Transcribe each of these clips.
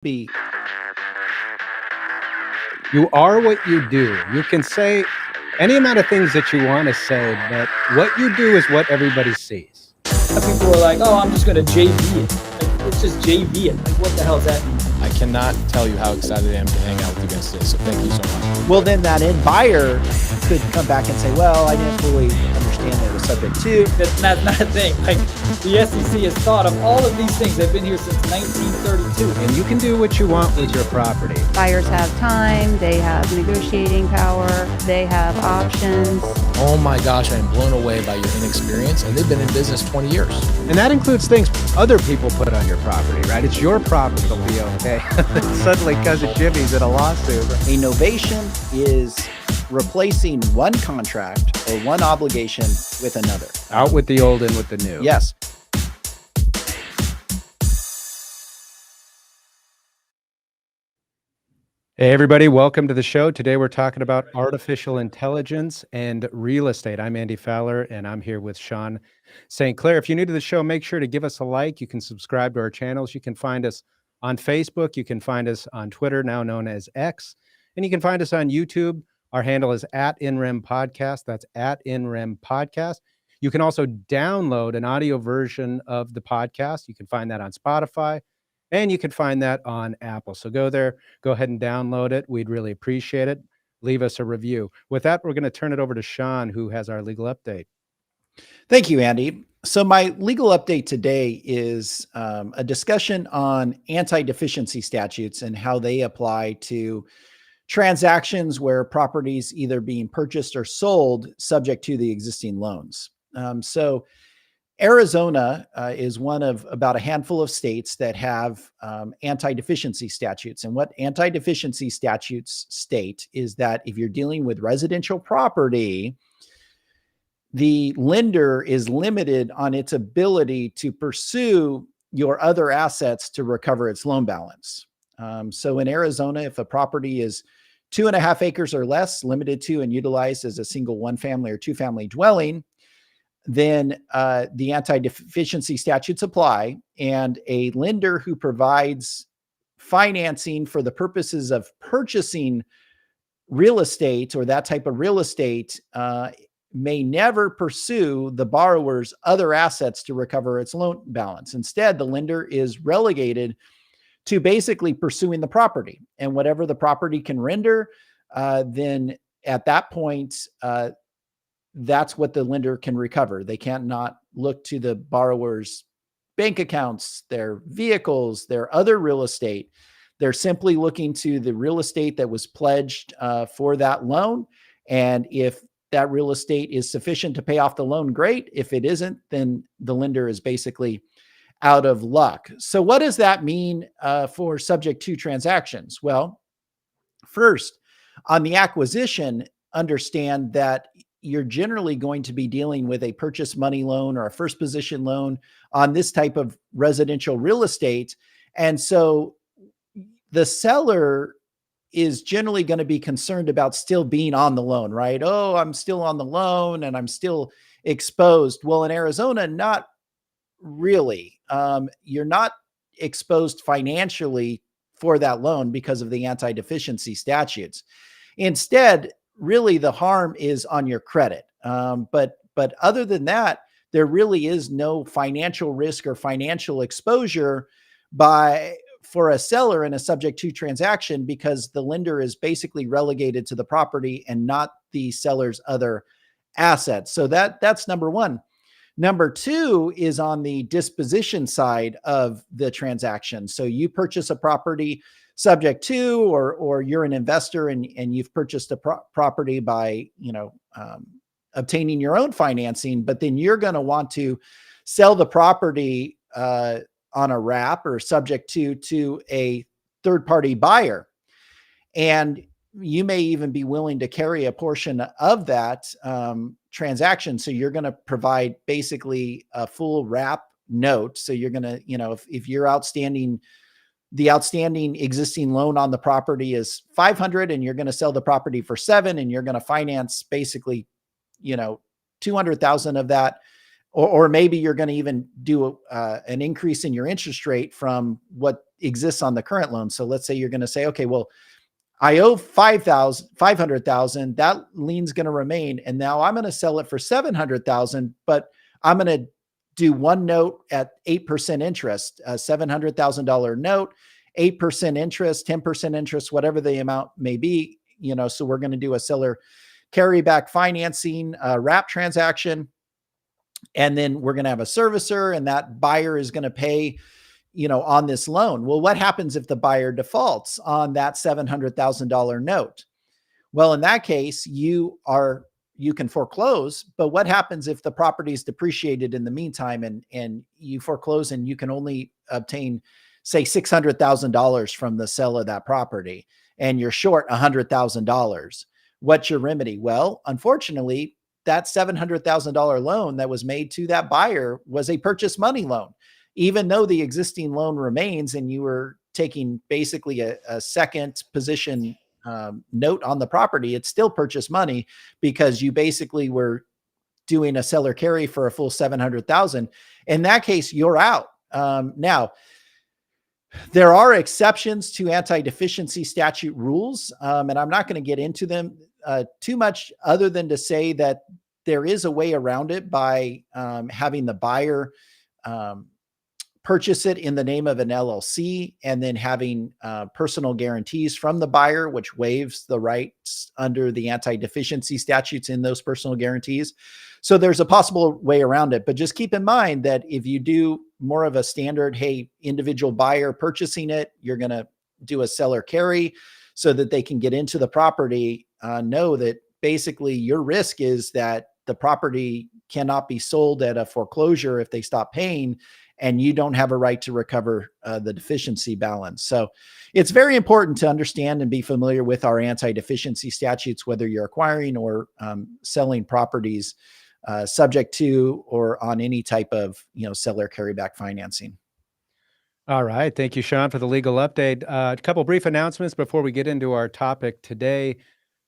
be. You are what you do. You can say any amount of things that you want to say, but what you do is what everybody sees. People are like, oh, I'm just going to JV it. Like, it's just JV it. Like, what the hell does that mean? I cannot tell you how excited I am to hang out with you guys today. So thank you so much. Well, then that end buyer could come back and say, well, I didn't fully understand that it was subject to. That's not a thing. Like, the SEC has thought of all of these things. They've been here since 1932. And you can do what you want with your property. Buyers have time, they have negotiating power, they have options. Oh my gosh, I am blown away by your inexperience, and they've been in business 20 years. And that includes things other people put on your property, right? It's your property to be okay. Suddenly Cousin Jimmy's in a lawsuit. A novation is replacing one contract or one obligation with another. Out with the old, in with the new. Yes. Hey, everybody. Welcome to the show. Today, we're talking about artificial intelligence and real estate. I'm Andy Fowler, and I'm here with Sean St. Clair. If you're new to the show, make sure to give us a like. You can subscribe to our channels. You can find us on Facebook. You can find us on Twitter, now known as X. And you can find us on YouTube. Our handle is @InRem Podcast. That's @InRem Podcast. You can also download an audio version of the podcast. You can find that on Spotify. And you can find that on Apple. So go there, go ahead and download it. We'd really appreciate it. Leave us a review. With that, we're going to turn it over to Sean, who has our legal update. Thank you, Andy. So my legal update today is a discussion on anti-deficiency statutes and how they apply to transactions where properties either being purchased or sold subject to the existing loans. So Arizona is one of about a handful of states that have anti-deficiency statutes. And what anti-deficiency statutes state is that if you're dealing with residential property, the lender is limited on its ability to pursue your other assets to recover its loan balance. So in Arizona, if a property is 2.5 acres or less, limited to and utilized as a single one-family or two-family dwelling, then the anti-deficiency statutes apply, and a lender who provides financing for the purposes of purchasing real estate or that type of real estate may never pursue the borrower's other assets to recover its loan balance. Instead, the lender is relegated to basically pursuing the property, and whatever the property can render, then at that point, that's what the lender can recover. They can't not look to the borrower's bank accounts, their vehicles, their other real estate. They're simply looking to the real estate that was pledged for that loan. And if that real estate is sufficient to pay off the loan, great. If it isn't, then the lender is basically out of luck. So what does that mean for subject to transactions? Well, first, on the acquisition, understand that you're generally going to be dealing with a purchase money loan or a first position loan on this type of residential real estate. And so the seller is generally going to be concerned about still being on the loan, right? Oh, I'm still on the loan and I'm still exposed. Well, in Arizona, not really. You're not exposed financially for that loan because of the anti-deficiency statutes. Instead, really the harm is on your credit. But other than that, there really is no financial risk or financial exposure for a seller in a subject to transaction, because the lender is basically relegated to the property and not the seller's other assets. So that's number one. Number two is on the disposition side of the transaction. So you purchase a property subject to, or you're an investor and you've purchased a property by, obtaining your own financing, but then you're going to want to sell the property on a wrap or subject to a third-party buyer. And you may even be willing to carry a portion of that transaction. So you're going to provide basically a full wrap note. So you're going to, if you're the outstanding existing loan on the property is $500 and you're going to sell the property for $7, and you're going to finance basically, $200,000 of that or maybe you're going to even do an increase in your interest rate from what exists on the current loan. So let's say you're going to say, okay, well, I owe 500,000. That lien's going to remain. And now I'm going to sell it for 700,000, but I'm going to do one note at 8% interest, a $700,000 note, 8% interest, 10% interest, whatever the amount may be, so we're going to do a seller carryback financing, wrap transaction. And then we're going to have a servicer, and that buyer is going to pay, on this loan. Well, what happens if the buyer defaults on that $700,000 note? Well, in that case, you can foreclose, but what happens if the property is depreciated in the meantime and you foreclose and you can only obtain, say, $600,000 from the sale of that property and you're short $100,000? What's your remedy? Well, unfortunately, that $700,000 loan that was made to that buyer was a purchase money loan. Even though the existing loan remains and you were taking basically a second position note on the property, it's still purchase money because you basically were doing a seller carry for a full 700,000. In that case, you're out. Now, there are exceptions to anti-deficiency statute rules, and I'm not going to get into them too much other than to say that there is a way around it by having the buyer purchase it in the name of an LLC and then having personal guarantees from the buyer, which waives the rights under the anti-deficiency statutes in those personal guarantees. So there's a possible way around it, but just keep in mind that if you do more of a standard, hey, individual buyer purchasing it, you're going to do a seller carry so that they can get into the property. Know that basically your risk is that the property cannot be sold at a foreclosure if they stop paying, and you don't have a right to recover the deficiency balance. So it's very important to understand and be familiar with our anti-deficiency statutes, whether you're acquiring or selling properties subject to or on any type of seller carryback financing. All right. Thank you, Sean, for the legal update. A couple brief announcements before we get into our topic today.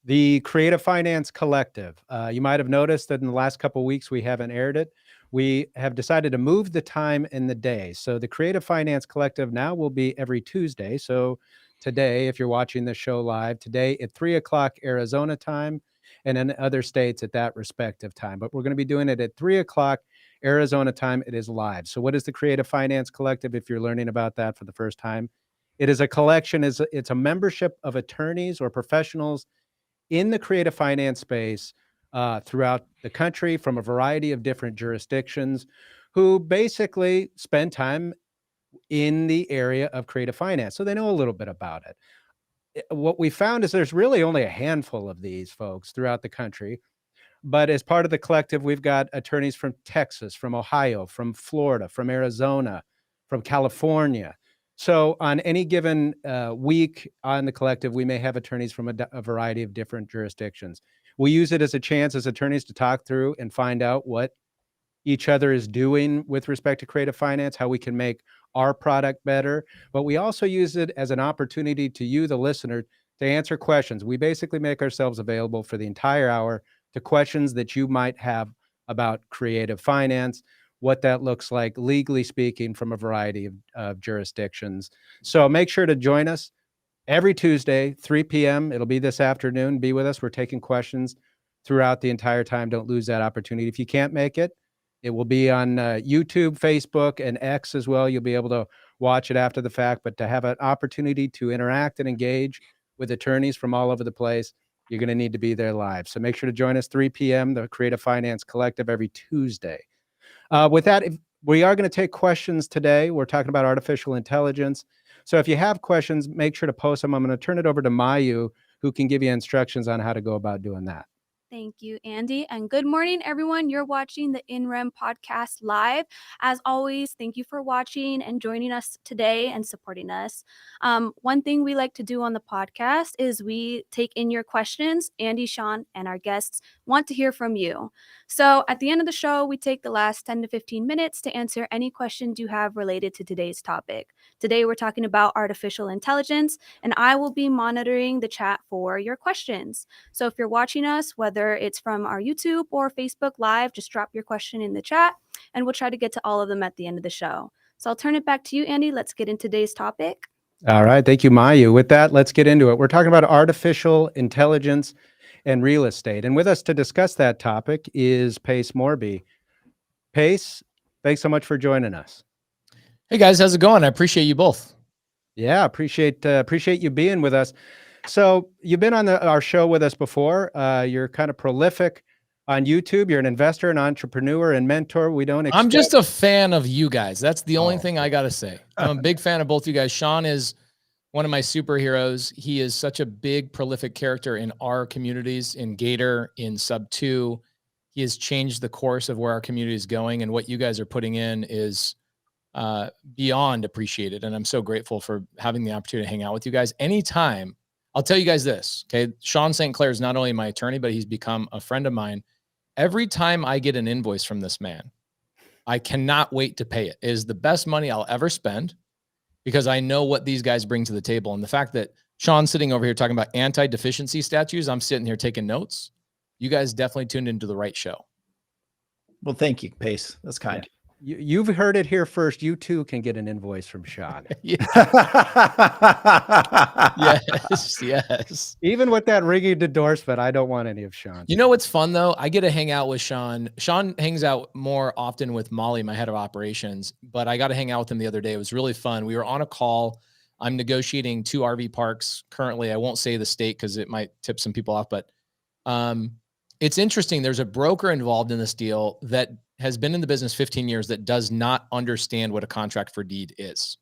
The Creative Finance Collective. You might have noticed that in the last couple of weeks, we haven't aired it. We have decided to move the time in the day. So the Creative Finance Collective now will be every Tuesday. So today, if you're watching the show live, today at 3 o'clock Arizona time, and in other states at that respective time. But we're going to be doing it at 3 o'clock Arizona time. It is live. So what is the Creative Finance Collective? If you're learning about that for the first time, it is a collection, it's a membership of attorneys or professionals in the creative finance space throughout the country from a variety of different jurisdictions who basically spend time in the area of creative finance. So they know a little bit about it. What we found is there's really only a handful of these folks throughout the country. But as part of the collective, we've got attorneys from Texas, from Ohio, from Florida, from Arizona, from California. So on any given week on the collective, we may have attorneys from a variety of different jurisdictions. We use it as a chance as attorneys to talk through and find out what each other is doing with respect to creative finance, how we can make our product better. But we also use it as an opportunity to you, the listener, to answer questions. We basically make ourselves available for the entire hour to questions that you might have about creative finance, what that looks like legally speaking from a variety of jurisdictions. So make sure to join us every Tuesday, 3 p.m. It'll be this afternoon. Be with us. We're taking questions throughout the entire time. Don't lose that opportunity. If you can't make it, it will be on YouTube, Facebook, and X as well. You'll be able to watch it after the fact, but to have an opportunity to interact and engage with attorneys from all over the place, you're going to need to be there live. So make sure to join us 3 p.m., the Creative Finance Collective, every Tuesday. With that, we are going to take questions today. We're talking about artificial intelligence. So if you have questions, make sure to post them. I'm going to turn it over to Mayu, who can give you instructions on how to go about doing that. Thank you, Andy. And good morning, everyone. You're watching the InRem podcast live. As always, thank you for watching and joining us today and supporting us. One thing we like to do on the podcast is we take in your questions. Andy, Sean, and our guests want to hear from you. So at the end of the show, we take the last 10 to 15 minutes to answer any questions you have related to today's topic. Today, we're talking about artificial intelligence, and I will be monitoring the chat for your questions. So if you're watching us, whether it's from our YouTube or Facebook Live, just drop your question in the chat, and we'll try to get to all of them at the end of the show. So I'll turn it back to you, Andy. Let's get into today's topic. All right. Thank you, Mayu. With that, let's get into it. We're talking about artificial intelligence and real estate. And with us to discuss that topic is Pace Morby. Pace, thanks so much for joining us. Hey guys, how's it going? I appreciate you both. Yeah, appreciate you being with us. So you've been on our show with us before. You're kind of prolific on YouTube. You're an investor, an entrepreneur, and mentor. We don't expect— I'm just a fan of you guys. That's the only Oh. thing I got to say. I'm a big fan of both you guys. Sean is one of my superheroes. He is such a big, prolific character in our communities, in Gator, in Subto. He has changed the course of where our community is going, and what you guys are putting in is beyond appreciated. And I'm so grateful for having the opportunity to hang out with you guys anytime. I'll tell you guys this, okay? Sean St. Clair is not only my attorney, but he's become a friend of mine. Every time I get an invoice from this man, I cannot wait to pay it. It is the best money I'll ever spend because I know what these guys bring to the table. And the fact that Sean's sitting over here talking about anti-deficiency statutes, I'm sitting here taking notes. You guys definitely tuned into the right show. Well, thank you, Pace. That's kind. You've heard it here first. You too can get an invoice from Sean. Yes, yes. Even with that ringing endorsement, I don't want any of Sean's. You know what's fun though? I get to hang out with Sean. Sean hangs out more often with Molly, my head of operations, but I got to hang out with him the other day. It was really fun. We were on a call. I'm negotiating 2 RV parks currently. I won't say the state because it might tip some people off, but it's interesting. There's a broker involved in this deal that has been in the business 15 years that does not understand what a contract for deed is.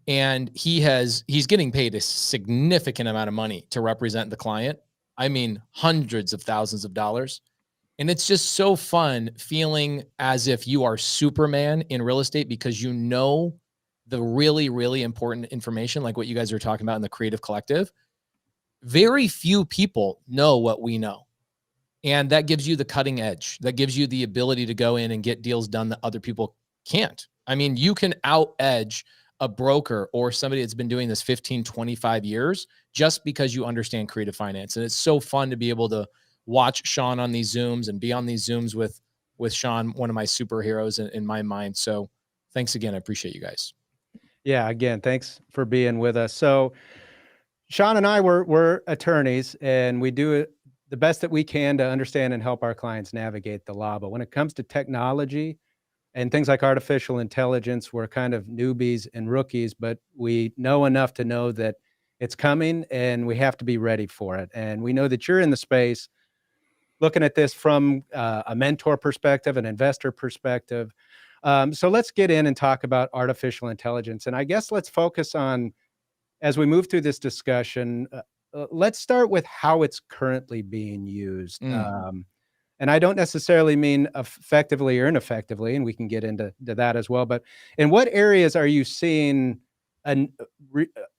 And he's getting paid a significant amount of money to represent the client. I mean, hundreds of thousands of dollars. And it's just so fun feeling as if you are Superman in real estate because you know the really, really important information, like what you guys are talking about in the Creative Collective. Very few people know what we know. And that gives you the cutting edge. That gives you the ability to go in and get deals done that other people can't. I mean, you can out edge a broker or somebody that's been doing this 15, 25 years just because you understand creative finance. And it's so fun to be able to watch Sean on these Zooms and be on these Zooms with Sean, one of my superheroes in my mind. So thanks again. I appreciate you guys. Yeah, again, thanks for being with us. So Sean and I we're attorneys, and we do the best that we can to understand and help our clients navigate the law. But when it comes to technology and things like artificial intelligence, we're kind of newbies and rookies, but we know enough to know that it's coming and we have to be ready for it. And we know that you're in the space looking at this from a mentor perspective, an investor perspective. So let's get in and talk about artificial intelligence. And I guess let's focus on, as we move through this discussion, let's start with how it's currently being used. And I don't necessarily mean effectively or ineffectively, and we can get into that as well. But in what areas are you seeing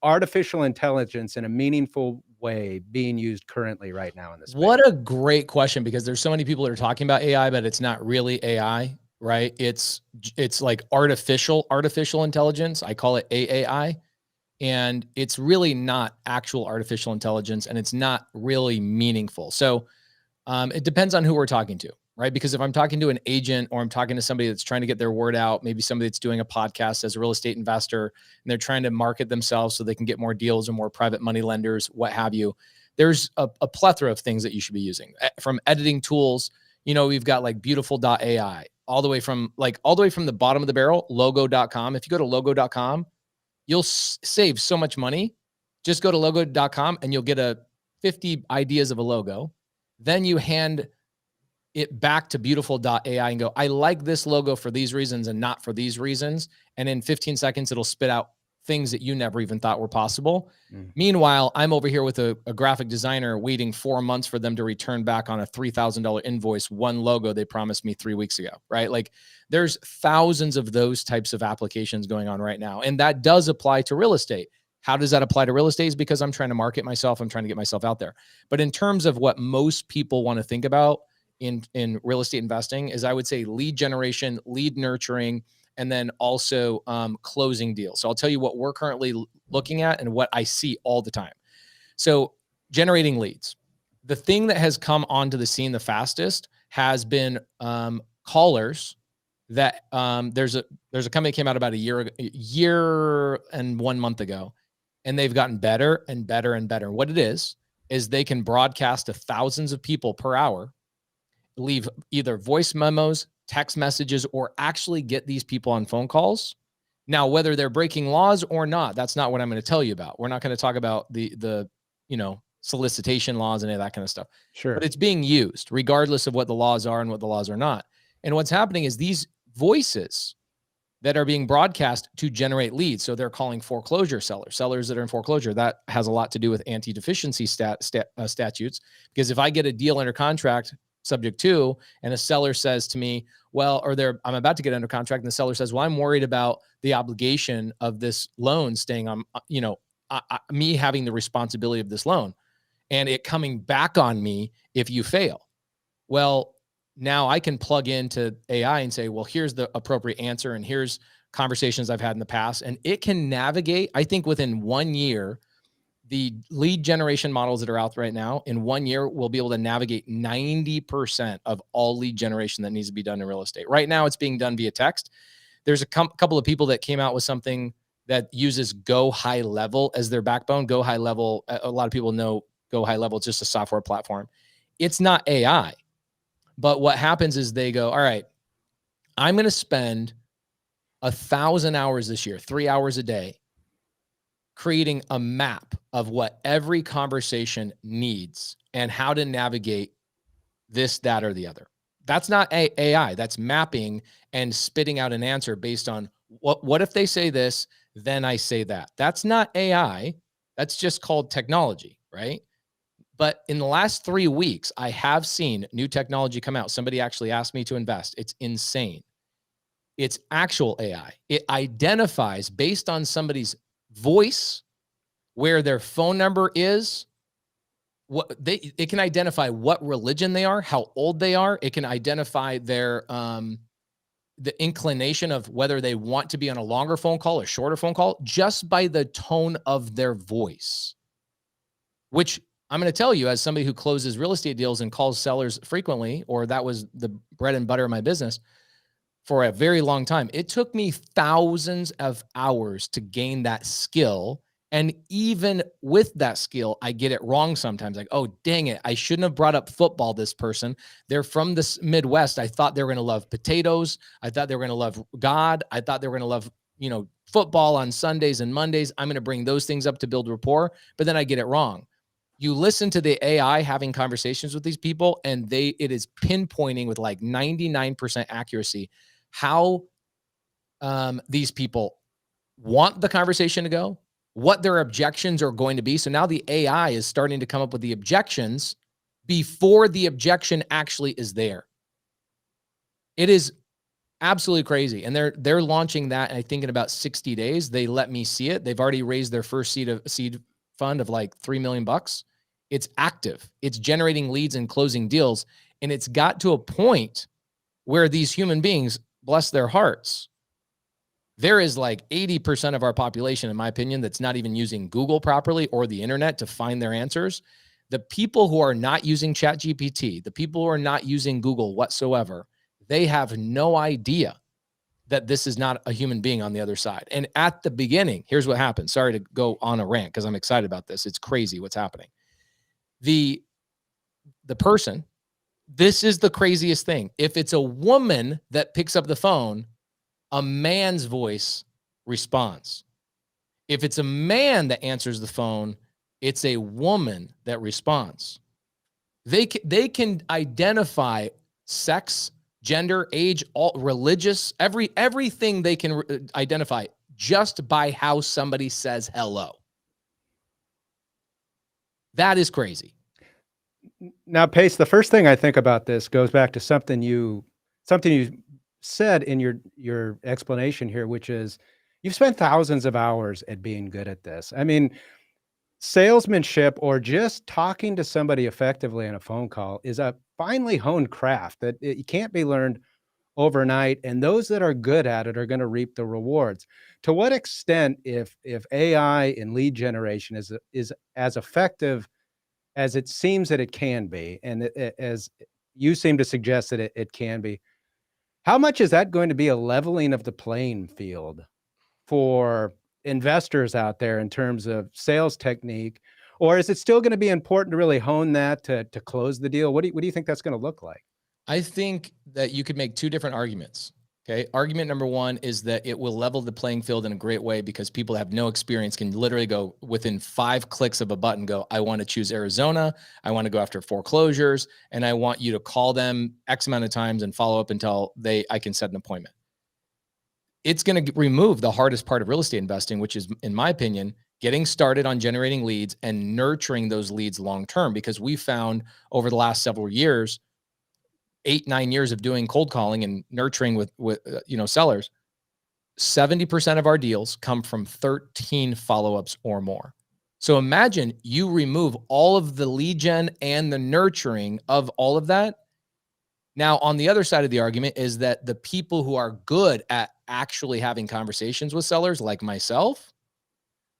artificial intelligence in a meaningful way being used currently right now in this space? What a great question, because there's so many people that are talking about AI, but it's not really AI, right? It's like artificial intelligence. I call it AAI. And it's really not actual artificial intelligence, and it's not really meaningful. So it depends on who we're talking to, right? Because if I'm talking to an agent or I'm talking to somebody that's trying to get their word out, maybe somebody that's doing a podcast as a real estate investor, and they're trying to market themselves so they can get more deals or more private money lenders, what have you, there's a plethora of things that you should be using. From editing tools, we've got like beautiful.ai, all the way from the bottom of the barrel, logo.com. If you go to logo.com, you'll save so much money. Just go to logo.com and you'll get 50 ideas of a logo. Then you hand it back to beautiful.ai and go, I like this logo for these reasons and not for these reasons. And in 15 seconds, it'll spit out things that you never even thought were possible. Meanwhile, I'm over here with a graphic designer waiting 4 months for them to return back on a $3,000 invoice, one logo they promised me 3 weeks ago, right? Like there's thousands of those types of applications going on right now. And that does apply to real estate. How does that apply to real estate? Is because I'm trying to market myself. I'm trying to get myself out there. But in terms of what most people want to think about, in real estate investing is I would say lead generation, lead nurturing, and then also closing deals. So I'll tell you what we're currently looking at and what I see all the time. So generating leads. The thing that has come onto the scene the fastest has been callers that there's a company that came out about a year and 1 month ago, and they've gotten better and better and better. What it is they can broadcast to thousands of people per hour, leave either voice memos, text messages, or actually get these people on phone calls. Now, whether they're breaking laws or not, that's not what I'm going to tell you about. We're not going to talk about the solicitation laws and any of that kind of stuff. Sure. But it's being used regardless of what the laws are and what the laws are not. And what's happening is these voices that are being broadcast to generate leads. So they're calling foreclosure sellers that are in foreclosure. That has a lot to do with anti-deficiency statutes, because if I get a deal under contract subject to, and a seller says to me, well, I'm about to get under contract, and the seller says, well, I'm worried about the obligation of this loan staying on, me having the responsibility of this loan and it coming back on me if you fail. Well, now I can plug into AI and say, well, here's the appropriate answer, and here's conversations I've had in the past, and it can navigate. I think within 1 year, the lead generation models that are out right now, in 1 year, will be able to navigate 90% of all lead generation that needs to be done in real estate. Right now, it's being done via text. There's a couple of people that came out with something that uses Go High Level as their backbone. Go High Level, a lot of people know Go High Level. It's just a software platform. It's not AI. But what happens is they go, all right, I'm going to spend 1,000 hours this year, 3 hours a day, creating a map of what every conversation needs and how to navigate this, that, or the other. That's not AI. That's mapping and spitting out an answer based on what if they say this, then I say that. That's not AI. That's just called technology, right? But in the last 3 weeks, I have seen new technology come out. Somebody actually asked me to invest. It's insane. It's actual AI. It identifies based on somebody's voice where their phone number is. It can identify what religion they are, how old they are. It can identify their the inclination of whether they want to be on a longer phone call or shorter phone call just by the tone of their voice, which I'm going to tell you, as somebody who closes real estate deals and calls sellers frequently, or that was the bread and butter of my business for a very long time. It took me thousands of hours to gain that skill. And even with that skill, I get it wrong sometimes. Like, oh, dang it, I shouldn't have brought up football, this person. They're from the Midwest. I thought they were going to love potatoes. I thought they were going to love God. I thought they were going to love, football on Sundays and Mondays. I'm going to bring those things up to build rapport, but then I get it wrong. You listen to the AI having conversations with these people, and it is pinpointing with like 99% accuracy how these people want the conversation to go, what their objections are going to be. So now the AI is starting to come up with the objections before the objection actually is there. It is absolutely crazy. And they're launching that, I think, in about 60 days. They let me see it. They've already raised their first seed fund of like $3 million. It's active. It's generating leads and closing deals. And it's got to a point where these human beings, bless their hearts, there is like 80% of our population, in my opinion, that's not even using Google properly or the internet to find their answers. The people who are not using ChatGPT, the people who are not using Google whatsoever, they have no idea that this is not a human being on the other side. And at the beginning, here's what happened. Sorry to go on a rant because I'm excited about this. It's crazy what's happening. The person, this is the craziest thing. If it's a woman that picks up the phone, a man's voice responds. If it's a man that answers the phone, it's a woman that responds. They can identify sex, gender, age, all religious, everything they can identify just by how somebody says hello. That is crazy. Now, Pace, the first thing I think about this goes back to something you said in your explanation here, which is you've spent thousands of hours at being good at this. I mean, salesmanship or just talking to somebody effectively on a phone call is a finely honed craft that it can't be learned overnight, and those that are good at it are going to reap the rewards. To what extent, if AI in lead generation is as effective as it seems that it can be, and as you seem to suggest that it can be, how much is that going to be a leveling of the playing field for investors out there in terms of sales technique? Or is it still going to be important to really hone that to close the deal? What do you think that's going to look like? I think that you could make two different arguments. Okay. Argument number one is that it will level the playing field in a great way because people have no experience can literally go within 5 clicks of a button, go, I want to choose Arizona. I want to go after foreclosures, and I want you to call them X amount of times and follow up until I can set an appointment. It's going to remove the hardest part of real estate investing, which is, in my opinion, getting started on generating leads and nurturing those leads long-term, because we found over the last several years, 8-9 years of doing cold calling and nurturing with sellers, 70% of our deals come from 13 follow-ups or more. So imagine you remove all of the lead gen and the nurturing of all of that. Now, on the other side of the argument is that the people who are good at actually having conversations with sellers like myself,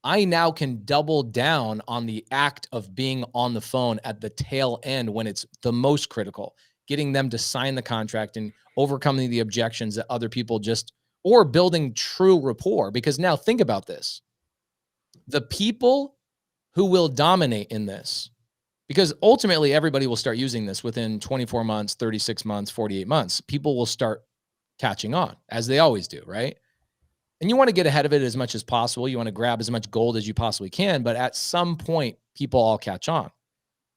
I now can double down on the act of being on the phone at the tail end when it's the most critical, getting them to sign the contract and overcoming the objections that other people or building true rapport. Because now think about this. The people who will dominate in this, because ultimately everybody will start using this within 24 months, 36 months, 48 months. People will start catching on, as they always do, right? And you want to get ahead of it as much as possible. You want to grab as much gold as you possibly can, but at some point, people all catch on.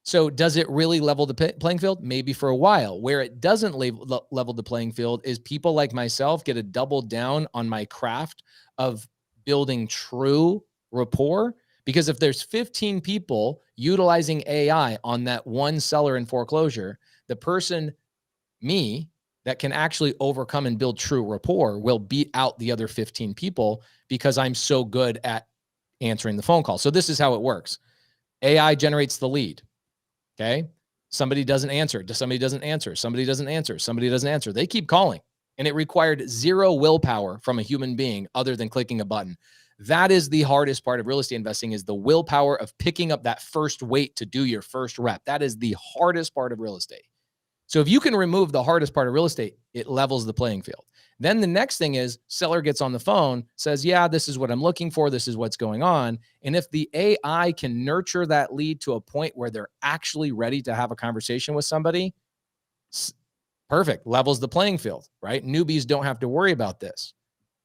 So does it really level the playing field? Maybe for a while. Where it doesn't level the playing field is people like myself get to double down on my craft of building true rapport. Because if there's 15 people utilizing AI on that one seller in foreclosure, the person, me, that can actually overcome and build true rapport will beat out the other 15 people because I'm so good at answering the phone call. So this is how it works. AI generates the lead. Okay. Somebody doesn't answer. Somebody doesn't answer. Somebody doesn't answer. Somebody doesn't answer. They keep calling. And it required zero willpower from a human being other than clicking a button. That is the hardest part of real estate investing, is the willpower of picking up that first weight to do your first rep. That is the hardest part of real estate. So if you can remove the hardest part of real estate, it levels the playing field. Then the next thing is seller gets on the phone, says, yeah, this is what I'm looking for. This is what's going on. And if the AI can nurture that lead to a point where they're actually ready to have a conversation with somebody, perfect, levels the playing field, right? Newbies don't have to worry about this.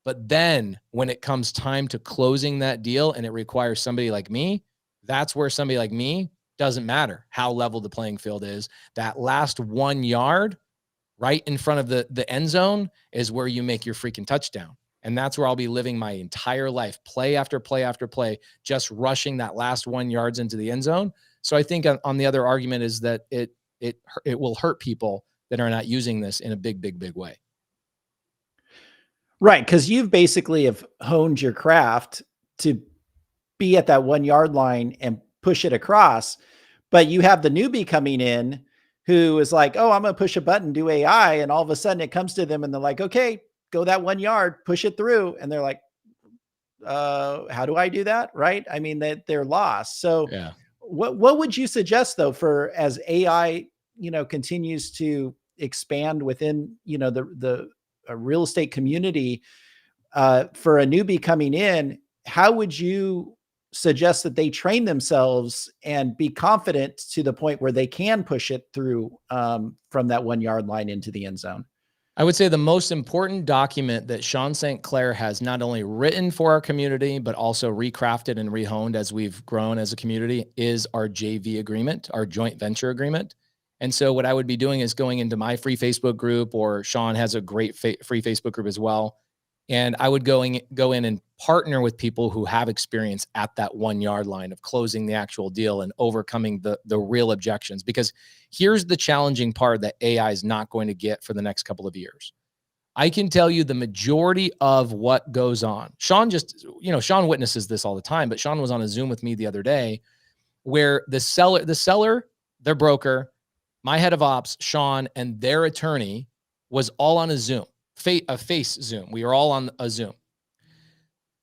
But then when it comes time to closing that deal and it requires somebody like me, that's where somebody like me, doesn't matter how level the playing field is. That last 1 yard right in front of the end zone is where you make your freaking touchdown. And that's where I'll be living my entire life, play after play after play, just rushing that last 1 yard into the end zone. So I think on the other argument is that it will hurt people that are not using this in a big way. Right. Because you've basically have honed your craft to be at that 1 yard line and push it across. But you have the newbie coming in who is like, oh, I'm going to push a button, do AI. And all of a sudden it comes to them and they're like, okay, go that 1 yard, push it through. And they're like, how do I do that? Right. I mean, they're lost. So Yeah. What would you suggest though, for as AI, continues to expand within, the real estate community, for a newbie coming in, how would you suggest that they train themselves and be confident to the point where they can push it through from that 1 yard line into the end zone? I would say the most important document that Sean St. Clair has not only written for our community, but also recrafted and rehoned as we've grown as a community is our JV agreement, our joint venture agreement. And so what I would be doing is going into my free Facebook group, or Sean has a great free Facebook group as well. And I would go in and partner with people who have experience at that 1 yard line of closing the actual deal and overcoming the real objections. Because here's the challenging part that AI is not going to get for the next couple of years. I can tell you the majority of what goes on. Sean Sean witnesses this all the time, but Sean was on a Zoom with me the other day where the seller, their broker, my head of ops, Sean, and their attorney was all on a Zoom, a face Zoom. We were all on a Zoom,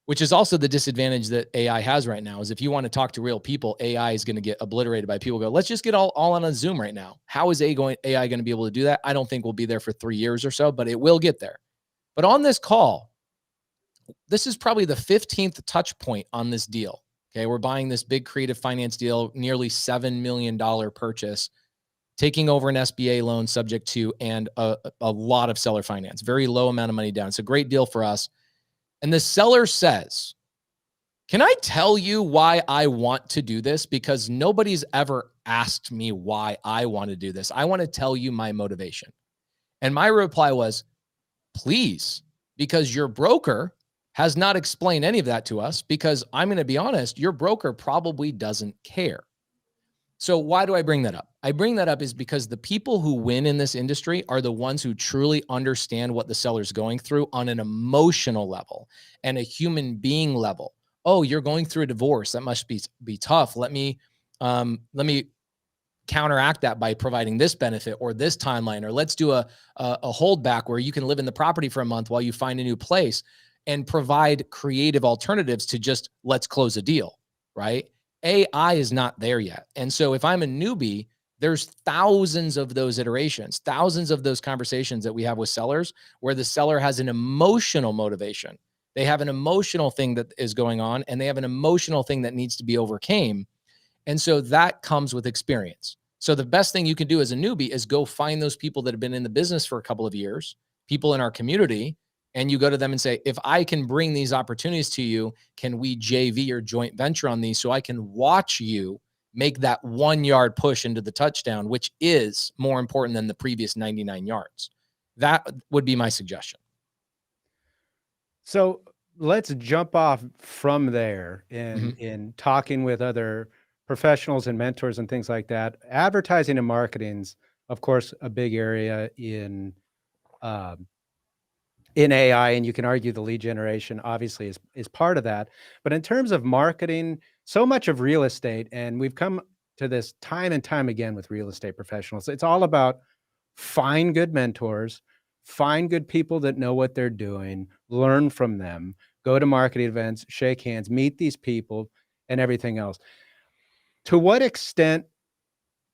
which is also the disadvantage that AI has right now, is if you want to talk to real people, AI is going to get obliterated by people let's just get all on a Zoom right now. How is AI going to be able to do that? I don't think we'll be there for 3 years or so, but it will get there. But on this call, this is probably the 15th touch point on this deal. Okay, we're buying this big creative finance deal, nearly $7 million purchase, taking over an SBA loan subject to, and a lot of seller finance, very low amount of money down. It's a great deal for us. And the seller says, can I tell you why I want to do this? Because nobody's ever asked me why I want to do this. I want to tell you my motivation. And my reply was, please, because your broker has not explained any of that to us, because I'm going to be honest, your broker probably doesn't care. So why do I bring that up? I bring that up is because the people who win in this industry are the ones who truly understand what the seller's going through on an emotional level and a human being level. Oh, you're going through a divorce. That must be tough. Let me counteract that by providing this benefit or this timeline, or let's do a holdback where you can live in the property for a month while you find a new place, and provide creative alternatives to just let's close a deal, right? AI is not there yet. And so if I'm a newbie, there's thousands of those iterations, thousands of those conversations that we have with sellers where the seller has an emotional motivation. They have an emotional thing that is going on, and they have an emotional thing that needs to be overcame. And so that comes with experience. So the best thing you can do as a newbie is go find those people that have been in the business for a couple of years, people in our community, and you go to them and say, if I can bring these opportunities to you, can we JV or joint venture on these so I can watch you make that 1 yard push into the touchdown, which is more important than the previous 99 yards. That would be my suggestion. So let's jump off from there in talking with other professionals and mentors and things like that. Advertising and marketing's, of course, a big area in AI, and you can argue the lead generation obviously is part of that. But in terms of marketing, so much of real estate, and we've come to this time and time again with real estate professionals, it's all about find good mentors, find good people that know what they're doing, learn from them, go to marketing events, shake hands, meet these people, and everything else. To what extent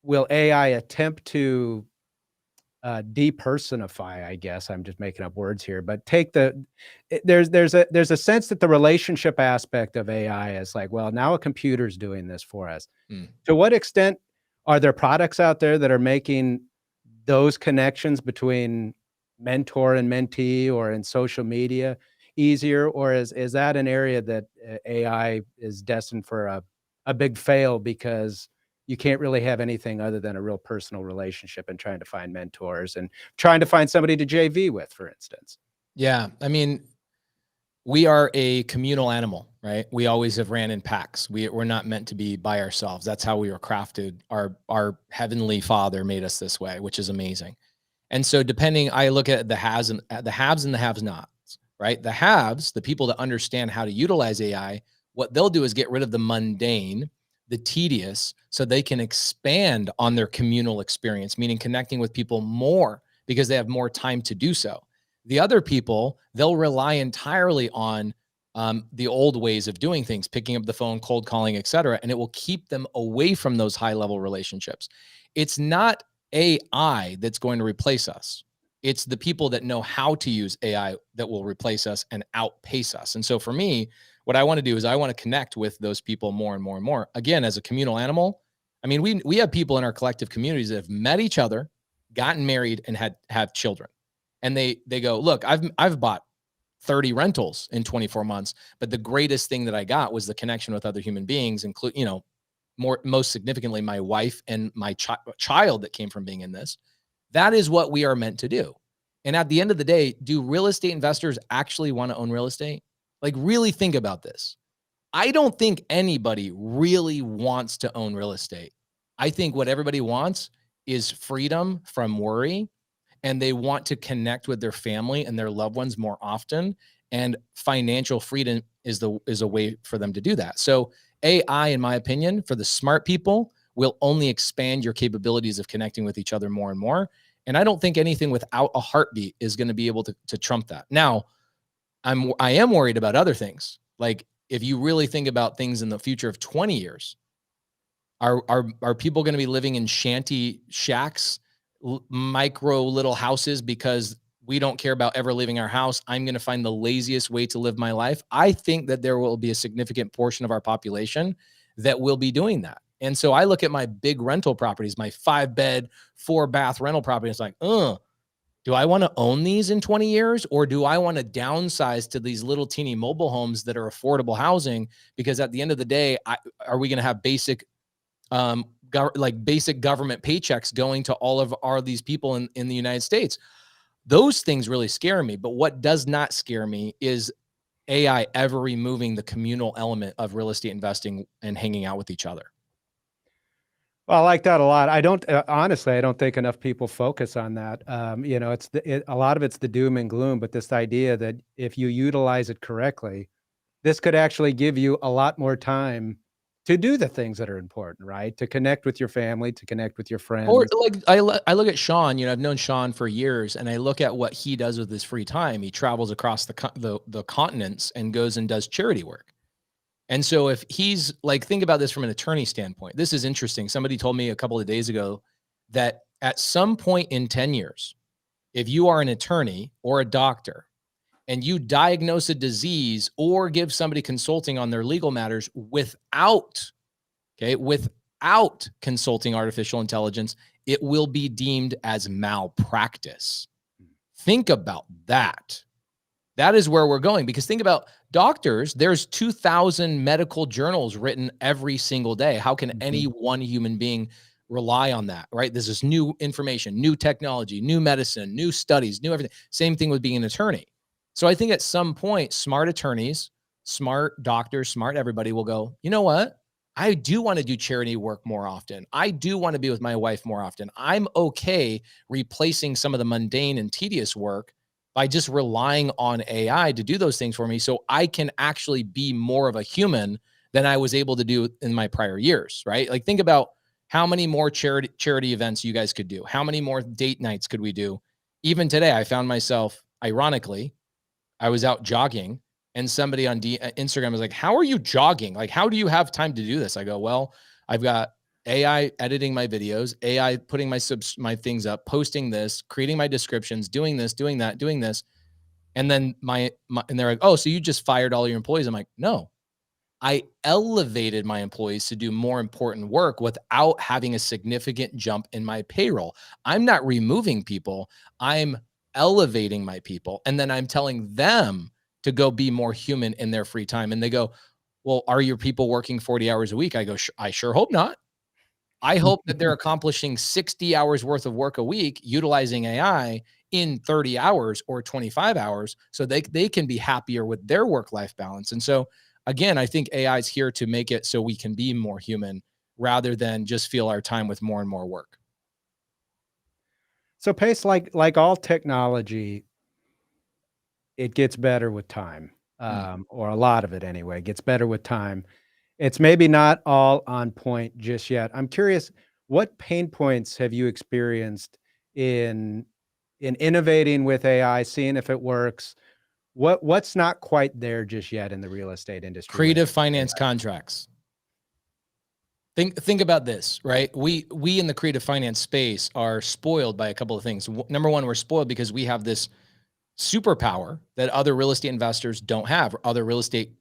will AI attempt to depersonify, I guess I'm just making up words here, but there's a sense that the relationship aspect of AI is like, well, now a computer's doing this for us. To what extent are there products out there that are making those connections between mentor and mentee or in social media easier? Or is that an area that AI is destined for a big fail because you can't really have anything other than a real personal relationship and trying to find mentors and trying to find somebody to JV with, for instance? Yeah. I mean, we are a communal animal, right? We always have ran in packs. We're not meant to be by ourselves. That's how we were crafted. Our heavenly Father made us this way, which is amazing. And so I look at the haves and the have-nots, right? The haves, the people that understand how to utilize AI, what they'll do is get rid of the mundane, the tedious, so they can expand on their communal experience, meaning connecting with people more because they have more time to do so. The other people, they'll rely entirely on the old ways of doing things, picking up the phone, cold calling, et cetera, and it will keep them away from those high-level relationships. It's not AI that's going to replace us. It's the people that know how to use AI that will replace us and outpace us. And so for me, what I want to do is I want to connect with those people more and more and more. Again, as a communal animal, I mean, we have people in our collective communities that have met each other, gotten married, and have children. And they go, look, I've bought 30 rentals in 24 months, but the greatest thing that I got was the connection with other human beings, including, most significantly, my wife and my child that came from being in this. That is what we are meant to do. And at the end of the day, do real estate investors actually want to own real estate? Like, really think about this. I don't think anybody really wants to own real estate. I think what everybody wants is freedom from worry, and they want to connect with their family and their loved ones more often. And financial freedom is a way for them to do that. So AI, in my opinion, for the smart people, will only expand your capabilities of connecting with each other more and more. And I don't think anything without a heartbeat is going to be able to trump that. Now, I am worried about other things. Like if you really think about things in the future of 20 years, are people going to be living in shanty shacks, micro little houses because we don't care about ever leaving our house? I'm going to find the laziest way to live my life. I think that there will be a significant portion of our population that will be doing that. And so I look at my big rental properties, my 5-bed, 4-bath rental property. It's like, do I want to own these in 20 years, or do I want to downsize to these little teeny mobile homes that are affordable housing? Because at the end of the day, are we going to have basic basic government paychecks going to all of these people in the United States? Those things really scare me. But what does not scare me is AI ever removing the communal element of real estate investing and hanging out with each other. Well, I like that a lot. I don't honestly, I don't think enough people focus on that. It's a lot of it's the doom and gloom, but this idea that if you utilize it correctly, this could actually give you a lot more time to do the things that are important, right? To connect with your family, to connect with your friends. Or like I look at Sean. I've known Sean for years, and I look at what he does with his free time. He travels across the continents and goes and does charity work. And so if he's like, think about this from an attorney standpoint. This is interesting. Somebody told me a couple of days ago that at some point in 10 years, if you are an attorney or a doctor and you diagnose a disease or give somebody consulting on their legal matters without consulting artificial intelligence, it will be deemed as malpractice. Think about that. That is where we're going, because think about doctors. There's 2,000 medical journals written every single day. How can any one human being rely on that, right? This is new information, new technology, new medicine, new studies, new everything. Same thing with being an attorney. So I think at some point, smart attorneys, smart doctors, smart everybody will go, you know what? I do want to do charity work more often. I do want to be with my wife more often. I'm okay replacing some of the mundane and tedious work by just relying on AI to do those things for me, so I can actually be more of a human than I was able to do in my prior years, right? Like think about how many more charity events you guys could do. How many more date nights could we do? Even today, I found myself, ironically, I was out jogging and somebody on Instagram was like, how are you jogging? Like, how do you have time to do this? I go, well, I've got AI editing my videos, AI putting my things up, posting this, creating my descriptions, doing this, doing that, doing this. And then and they're like, oh, so you just fired all your employees? I'm like, no, I elevated my employees to do more important work without having a significant jump in my payroll. I'm not removing people. I'm elevating my people. And then I'm telling them to go be more human in their free time. And they go, well, are your people working 40 hours a week? I go, I sure hope not. I hope that they're accomplishing 60 hours worth of work a week utilizing AI in 30 hours or 25 hours so they can be happier with their work-life balance. And so, again, I think AI is here to make it so we can be more human rather than just fill our time with more and more work. So Pace, like all technology, it gets better with time, or a lot of it anyway, gets better with time. It's maybe not all on point just yet. I'm curious, what pain points have you experienced in innovating with AI, seeing if it works? What's not quite there just yet in the real estate industry? Creative finance contracts. Think about this, right? We in the creative finance space are spoiled by a couple of things. Number one, we're spoiled because we have this superpower that other real estate investors don't have, or other real estate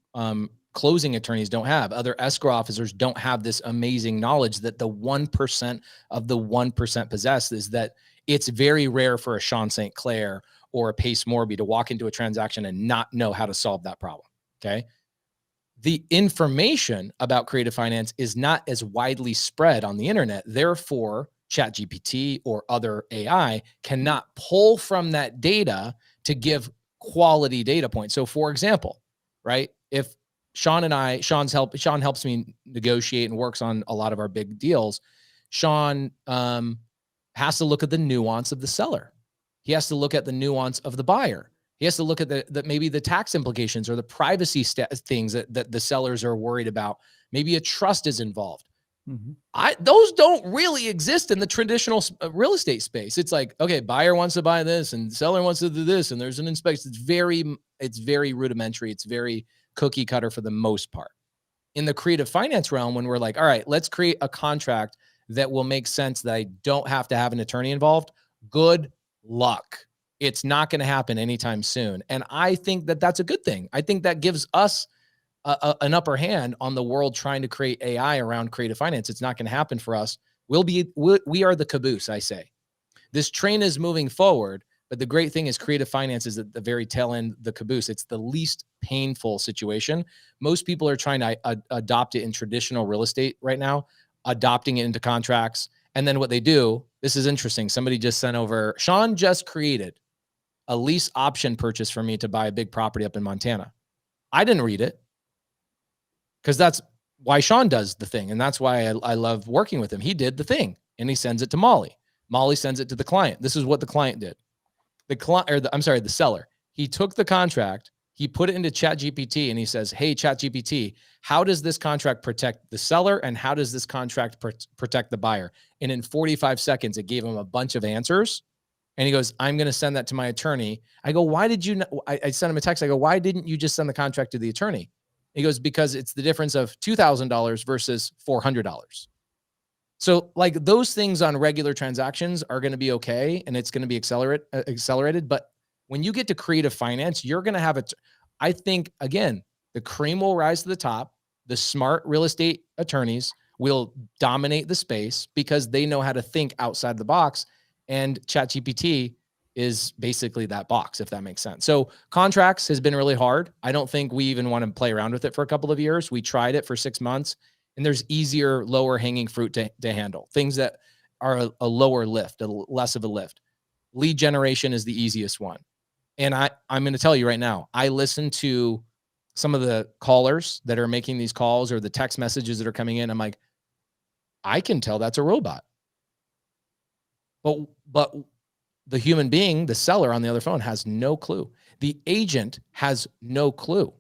closing attorneys don't have, other escrow officers don't have this amazing knowledge that the 1% of the 1% possess. Is that it's very rare for a Sean St. Clair or a Pace Morby to walk into a transaction and not know how to solve that problem, okay? The information about creative finance is not as widely spread on the internet. Therefore, ChatGPT or other AI cannot pull from that data to give quality data points. So for example, right, if Sean helps me negotiate and works on a lot of our big deals. Sean has to look at the nuance of the seller. He has to look at the nuance of the buyer. He has to look at maybe the tax implications or the privacy things that the sellers are worried about. Maybe a trust is involved. Those don't really exist in the traditional real estate space. It's like, okay, buyer wants to buy this and seller wants to do this, and there's an inspection. It's very rudimentary. It's very cookie cutter for the most part. In the creative finance realm, when we're like, all right, let's create a contract that will make sense that I don't have to have an attorney involved. Good luck. It's not going to happen anytime soon. And I think that that's a good thing. I think that gives us an upper hand on the world trying to create AI around creative finance. It's not going to happen for us. We are the caboose, I say. This train is moving forward, but the great thing is creative finance is at the very tail end, the caboose. It's the least painful situation. Most people are trying to adopt it in traditional real estate right now, adopting it into contracts. And then what they do, this is interesting. Somebody just sent over, Sean just created a lease option purchase for me to buy a big property up in Montana. I didn't read it, because that's why Sean does the thing. And that's why I love working with him. He did the thing and he sends it to Molly. Molly sends it to the client. This is what the client did. The seller. He took the contract, he put it into ChatGPT and he says, hey, ChatGPT, how does this contract protect the seller? And how does this contract protect the buyer? And in 45 seconds, it gave him a bunch of answers. And he goes, I'm going to send that to my attorney. I go, why did you, I sent him a text. I go, why didn't you just send the contract to the attorney? He goes, because it's the difference of $2,000 versus $400. So like those things on regular transactions are going to be okay. And it's going to be accelerated. But when you get to creative finance, you're going to have I think, again, the cream will rise to the top. The smart real estate attorneys will dominate the space because they know how to think outside the box. And ChatGPT is basically that box, if that makes sense. So contracts has been really hard. I don't think we even want to play around with it for a couple of years. We tried it for 6 months, and there's easier, lower hanging fruit to handle. Things that are a lower lift, less of a lift. Lead generation is the easiest one. And I'm going to tell you right now, I listen to some of the callers that are making these calls or the text messages that are coming in. I'm like, I can tell that's a robot. But the human being, the seller on the other phone, has no clue. The agent has no clue.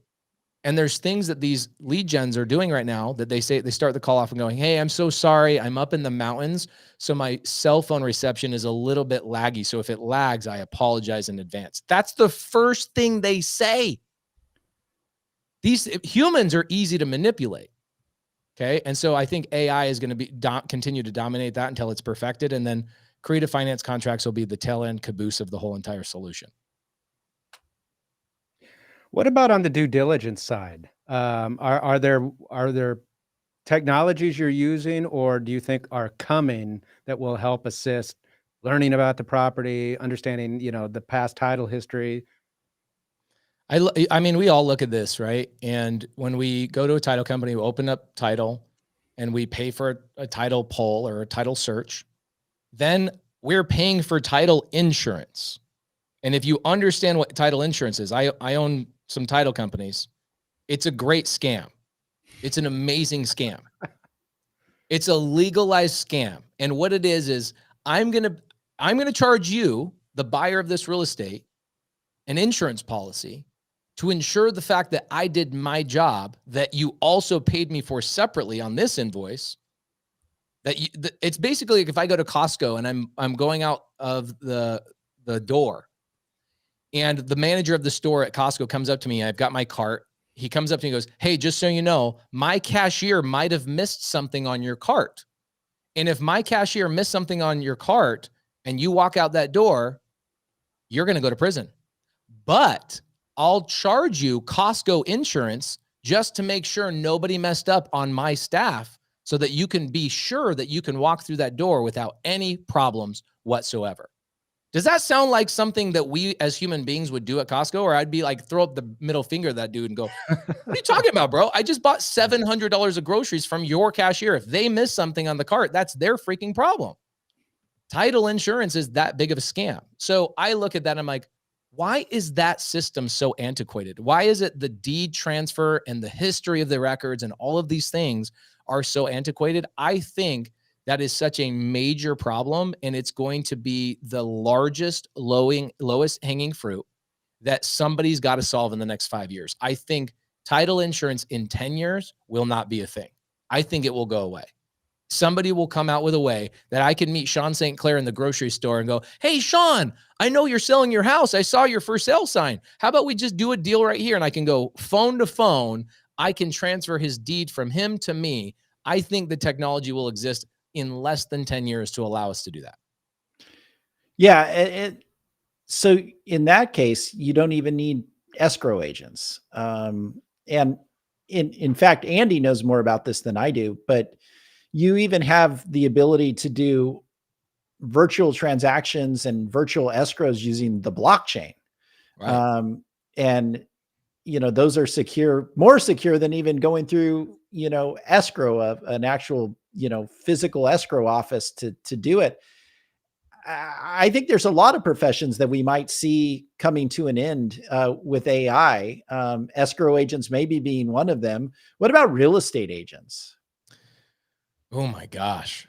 And there's things that these lead gens are doing right now that they start the call off and going, hey, I'm so sorry. I'm up in the mountains, so my cell phone reception is a little bit laggy. So if it lags, I apologize in advance. That's the first thing they say. These humans are easy to manipulate. Okay. And so I think AI is going to continue to dominate that until it's perfected. And then creative finance contracts will be the tail end caboose of the whole entire solution. What about on the due diligence side? Are there technologies you're using, or do you think are coming that will help assist learning about the property, understanding, the past title history? I mean, we all look at this, right? And when we go to a title company, we open up title and we pay for a title poll or a title search. Then we're paying for title insurance. And if you understand what title insurance is, I own some title companies. It's a great scam. It's an amazing scam. It's a legalized scam. And what it is I'm going to charge you, the buyer of this real estate, an insurance policy to ensure the fact that I did my job that you also paid me for separately on this invoice. It's basically like if I go to Costco and I'm going out of the door, and the manager of the store at Costco comes up to me. I've got my cart. He comes up to me and goes, hey, just so you know, my cashier might have missed something on your cart. And if my cashier missed something on your cart and you walk out that door, you're going to go to prison. But I'll charge you Costco insurance just to make sure nobody messed up on my staff, so that you can be sure that you can walk through that door without any problems whatsoever. Does that sound like something that we as human beings would do at Costco? Or I'd be like, throw up the middle finger at that dude and go, what are you talking about, bro? I just bought $700 of groceries from your cashier. If they miss something on the cart, that's their freaking problem. Title insurance is that big of a scam. So I look at that and I'm like, why is that system so antiquated? Why is it the deed transfer and the history of the records and all of these things are so antiquated? I think that is such a major problem, and it's going to be the largest, lowest hanging fruit that somebody's got to solve in the next 5 years. I think title insurance in 10 years will not be a thing. I think it will go away. Somebody will come out with a way that I can meet Sean St. Clair in the grocery store and go, hey, Sean, I know you're selling your house. I saw your for sale sign. How about we just do a deal right here? And I can go phone to phone. I can transfer his deed from him to me. I think the technology will exist in less than 10 years to allow us to do that. Yeah. So in that case, you don't even need escrow agents. And in fact, Andy knows more about this than I do, but you even have the ability to do virtual transactions and virtual escrows using the blockchain. Right. And, those are secure, more secure than even going through, escrow of an actual, physical escrow office to do it. I think there's a lot of professions that we might see coming to an end with AI. Escrow agents maybe being one of them. What about real estate agents? Oh my gosh.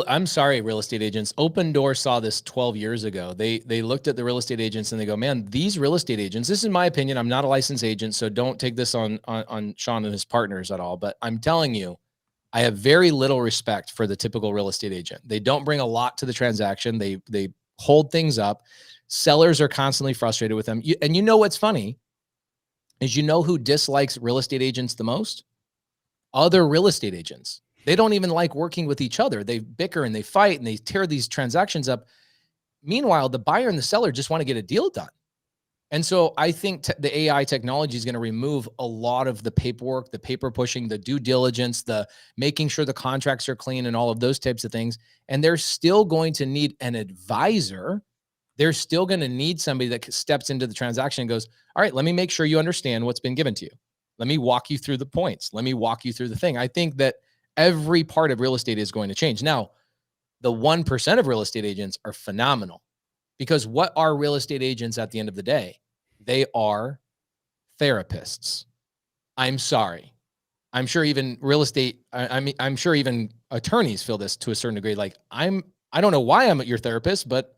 I'm sorry, real estate agents. Open Door saw this 12 years ago. They looked at the real estate agents and they go, man, these real estate agents, this is my opinion. I'm not a licensed agent, so don't take this on Sean and his partners at all. But I'm telling you, I have very little respect for the typical real estate agent. They don't bring a lot to the transaction. They hold things up. Sellers are constantly frustrated with them. And you know what's funny is who dislikes real estate agents the most? Other real estate agents. They don't even like working with each other. They bicker and they fight and they tear these transactions up. Meanwhile, the buyer and the seller just want to get a deal done. And so I think the AI technology is going to remove a lot of the paperwork, the paper pushing, the due diligence, the making sure the contracts are clean and all of those types of things. And they're still going to need an advisor. They're still going to need somebody that steps into the transaction and goes, all right, let me make sure you understand what's been given to you. Let me walk you through the points. Let me walk you through the thing. I think that every part of real estate is going to change. Now, the 1% of real estate agents are phenomenal, because what are real estate agents at the end of the day? They are therapists. I'm sorry. I'm sure even real estate, I'm sure even attorneys feel this to a certain degree. Like, I don't know why I'm your therapist, but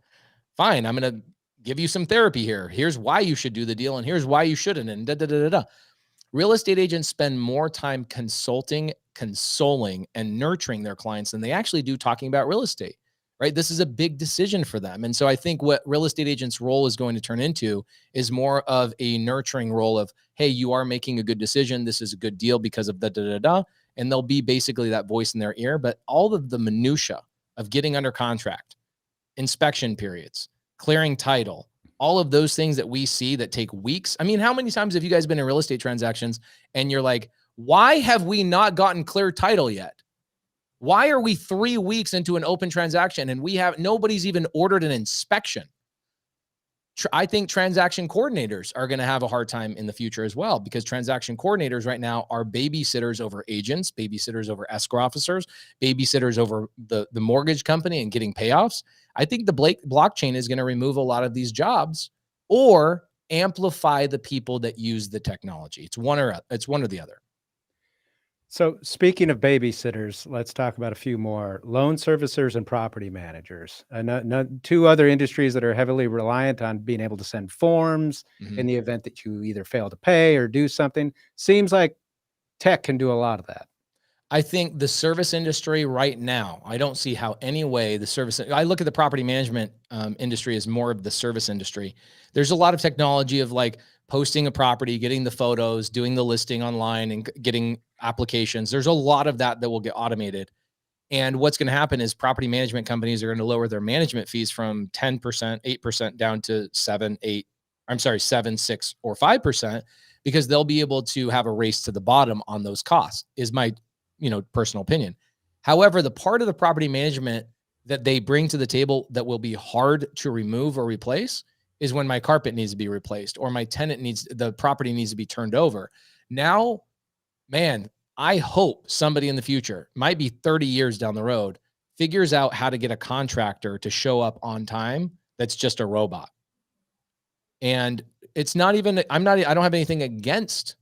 fine, I'm going to give you some therapy here. Here's why you should do the deal, and here's why you shouldn't, and da da da da da. Real estate agents spend more time consulting, consoling, and nurturing their clients than they actually do talking about real estate, right? This is a big decision for them. And so I think what real estate agents' role is going to turn into is more of a nurturing role of, hey, you are making a good decision. This is a good deal because of the da da da. And they'll be basically that voice in their ear. But all of the minutia of getting under contract, inspection periods, clearing title, all of those things that we see that take weeks. I mean, how many times have you guys been in real estate transactions and you're like, why have we not gotten clear title yet? Why are we 3 weeks into an open transaction and nobody's even ordered an inspection? I think transaction coordinators are going to have a hard time in the future as well, because transaction coordinators right now are babysitters over agents, babysitters over escrow officers, babysitters over the mortgage company and getting payoffs. I think the blockchain is going to remove a lot of these jobs or amplify the people that use the technology. It's one or the other. So speaking of babysitters, let's talk about a few more: loan servicers and property managers. Two other industries that are heavily reliant on being able to send forms in the event that you either fail to pay or do something. Seems like tech can do a lot of that. I think the service industry right now, I don't see how any way I look at the property management industry as more of the service industry. There's a lot of technology of like posting a property, getting the photos, doing the listing online and getting applications. There's a lot of that will get automated. And what's going to happen is property management companies are going to lower their management fees from 10%, 8% down to 7, 6, or 5%, because they'll be able to have a race to the bottom on those costs, is my personal opinion. However, the part of the property management that they bring to the table that will be hard to remove or replace is when my carpet needs to be replaced or my the property needs to be turned over. Now, man, I hope somebody in the future, might be 30 years down the road, figures out how to get a contractor to show up on time that's just a robot. And it's not even, I don't have anything against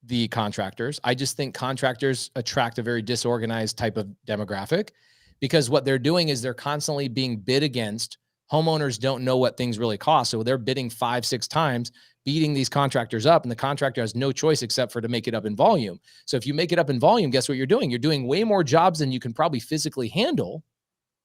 the contractors. I just think contractors attract a very disorganized type of demographic, because what they're doing is they're constantly being bid against Homeowners don't know what things really cost. So they're bidding 5, 6 times, beating these contractors up, and the contractor has no choice except for to make it up in volume. So if you make it up in volume, guess what you're doing? You're doing way more jobs than you can probably physically handle.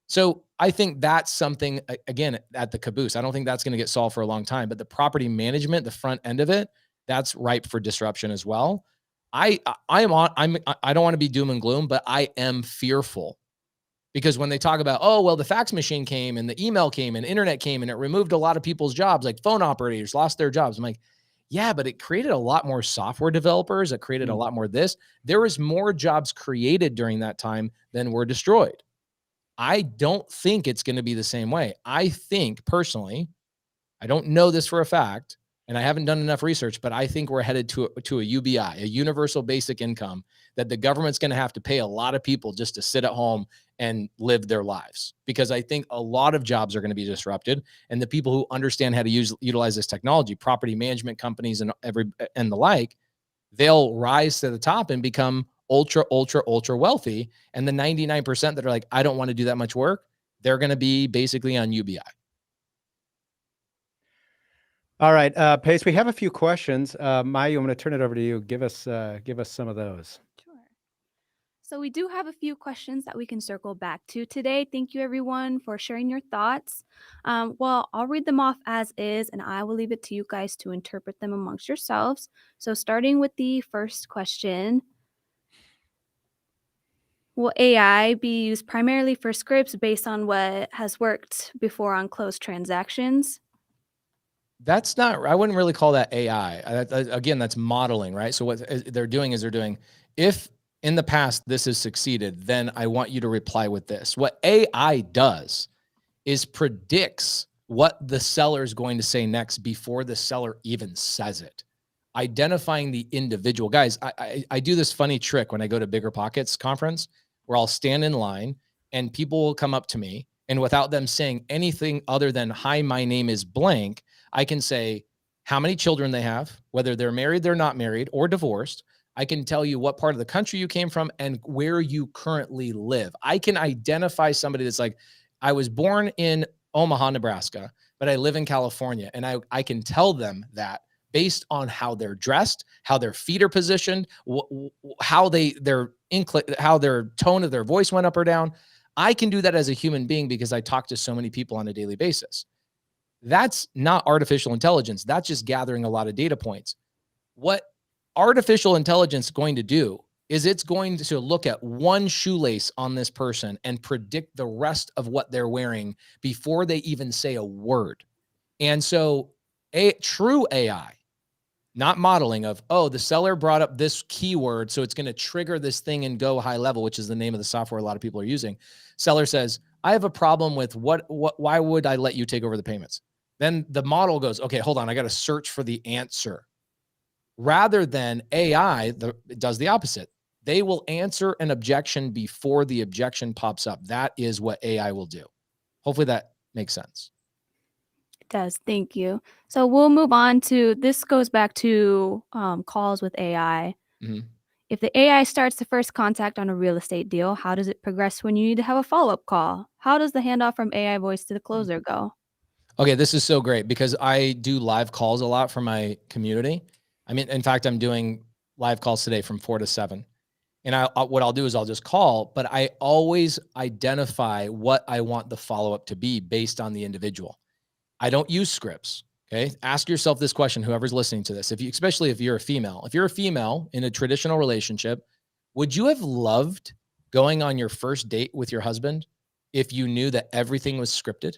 So I think that's something, again, at the caboose. I don't think that's going to get solved for a long time, but the property management, the front end of it, that's ripe for disruption as well. I don't want to be doom and gloom, but I am fearful. Because when they talk about, oh, well, the fax machine came and the email came and internet came and it removed a lot of people's jobs, like phone operators lost their jobs. I'm like, yeah, but it created a lot more software developers. It created a lot more this. There was more jobs created during that time than were destroyed. I don't think it's going to be the same way. I think personally, I don't know this for a fact, and I haven't done enough research, but I think we're headed to a UBI, a universal basic income, that the government's going to have to pay a lot of people just to sit at home and live their lives, because I think a lot of jobs are going to be disrupted, and the people who understand how to utilize this technology, property management companies and the like, they'll rise to the top and become ultra wealthy. And the 99% that are like, I don't want to do that much work, they're going to be basically on UBI. All right, Pace, we have a few questions. Maya, I'm going to turn it over to you. Give us some of those. Sure. So we do have a few questions that we can circle back to today. Thank you, everyone, for sharing your thoughts. Well, I'll read them off as is, and I will leave it to you guys to interpret them amongst yourselves. So starting with the first question, will AI be used primarily for scripts based on what has worked before on closed transactions? That's not, I wouldn't really call that AI. Again, that's modeling, right? So what they're doing is if in the past this has succeeded, then I want you to reply with this. What AI does is predicts what the seller is going to say next before the seller even says it. Identifying the individual. Guys, I do this funny trick when I go to Bigger Pockets conference, where I'll stand in line and people will come up to me, and without them saying anything other than, hi, my name is blank, I can say how many children they have, whether they're married, they're not married, or divorced. I can tell you what part of the country you came from and where you currently live. I can identify somebody that's like, I was born in Omaha, Nebraska, but I live in California. And I can tell them that based on how they're dressed, how their feet are positioned, how their tone of their voice went up or down. I can do that as a human being because I talk to so many people on a daily basis. That's not artificial intelligence. That's just gathering a lot of data points. What artificial intelligence is going to do is it's going to look at one shoelace on this person and predict the rest of what they're wearing before they even say a word. And so a true AI, not modeling of, oh, the seller brought up this keyword, so it's going to trigger this thing and go high level, which is the name of the software a lot of people are using. Seller says, I have a problem with why would I let you take over the payments? Then the model goes, okay, hold on, I got to search for the answer. Rather than AI, it does the opposite. They will answer an objection before the objection pops up. That is what AI will do. Hopefully that makes sense. It does. Thank you. So we'll move on to, this goes back to calls with AI. Mm-hmm. If the AI starts the first contact on a real estate deal, how does it progress when you need to have a follow-up call? How does the handoff from AI voice to the closer go? Okay, this is so great because I do live calls a lot for my community. I mean, in fact, I'm doing live calls today from 4 to 7. And what I'll do is I'll just call, but I always identify what I want the follow-up to be based on the individual. I don't use scripts. Okay. Ask yourself this question, whoever's listening to this, especially if you're a female in a traditional relationship, would you have loved going on your first date with your husband if you knew that everything was scripted?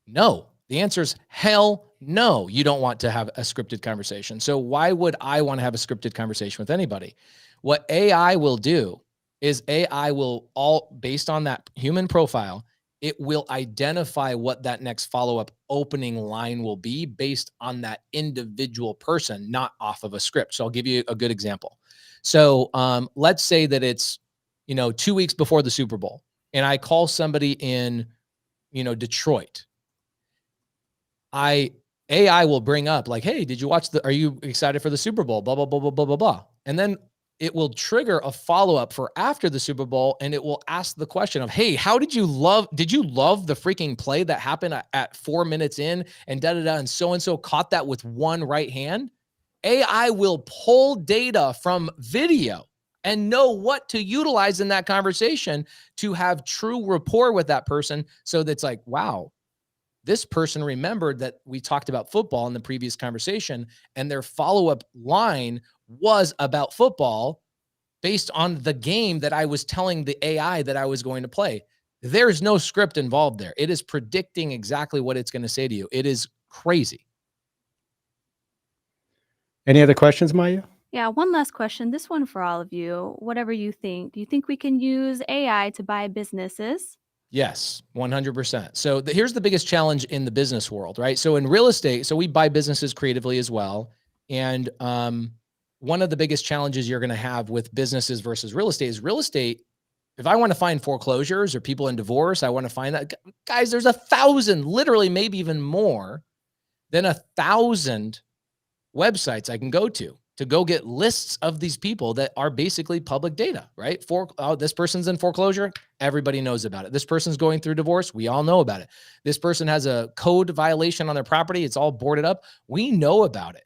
No. The answer is hell no. You don't want to have a scripted conversation. So why would I want to have a scripted conversation with anybody? What AI will do is AI will, all based on that human profile, it will identify what that next follow-up opening line will be based on that individual person, not off of a script. So I'll give you a good example. So let's say that it's, 2 weeks before the Super Bowl, and I call somebody in, Detroit. AI will bring up like, hey, did you watch are you excited for the Super Bowl? Blah, blah, blah, blah, blah, blah, blah. And then it will trigger a follow-up for after the Super Bowl, and it will ask the question of, hey, did you love the freaking play that happened at 4 minutes in and da-da-da, and so caught that with one right hand? AI will pull data from video and know what to utilize in that conversation to have true rapport with that person. So that's like, wow, this person remembered that we talked about football in the previous conversation, and their follow-up line was about football based on the game that I was telling the AI that I was going to play. There's no script involved there. It is predicting exactly what it's going to say to you. It is crazy. Any other questions, Maya? Yeah, one last question. This one for all of you. Whatever you think. Do you think we can use AI to buy businesses? Yes, 100%. So here's the biggest challenge in the business world, right? So in real estate, so we buy businesses creatively as well. And one of the biggest challenges you're going to have with businesses versus real estate is real estate. If I want to find foreclosures or people in divorce, I want to find that. Guys, there's 1,000, literally maybe even more than 1,000 websites I can go to go get lists of these people that are basically public data, right? This person's in foreclosure. Everybody knows about it. This person's going through divorce. We all know about it. This person has a code violation on their property. It's all boarded up. We know about it.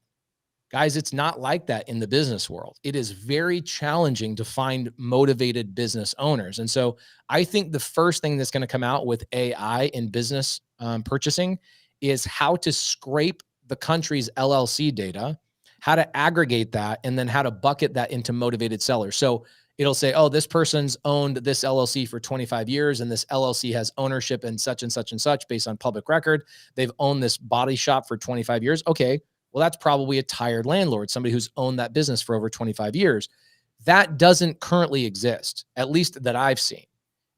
Guys, it's not like that in the business world. It is very challenging to find motivated business owners. And so I think the first thing that's going to come out with AI in business purchasing is how to scrape the country's LLC data, how to aggregate that, and then how to bucket that into motivated sellers. So it'll say, oh, this person's owned this LLC for 25 years, and this LLC has ownership in such and such and such based on public record. They've owned this body shop for 25 years. Okay, well, that's probably a tired landlord, somebody who's owned that business for over 25 years. That doesn't currently exist, at least that I've seen.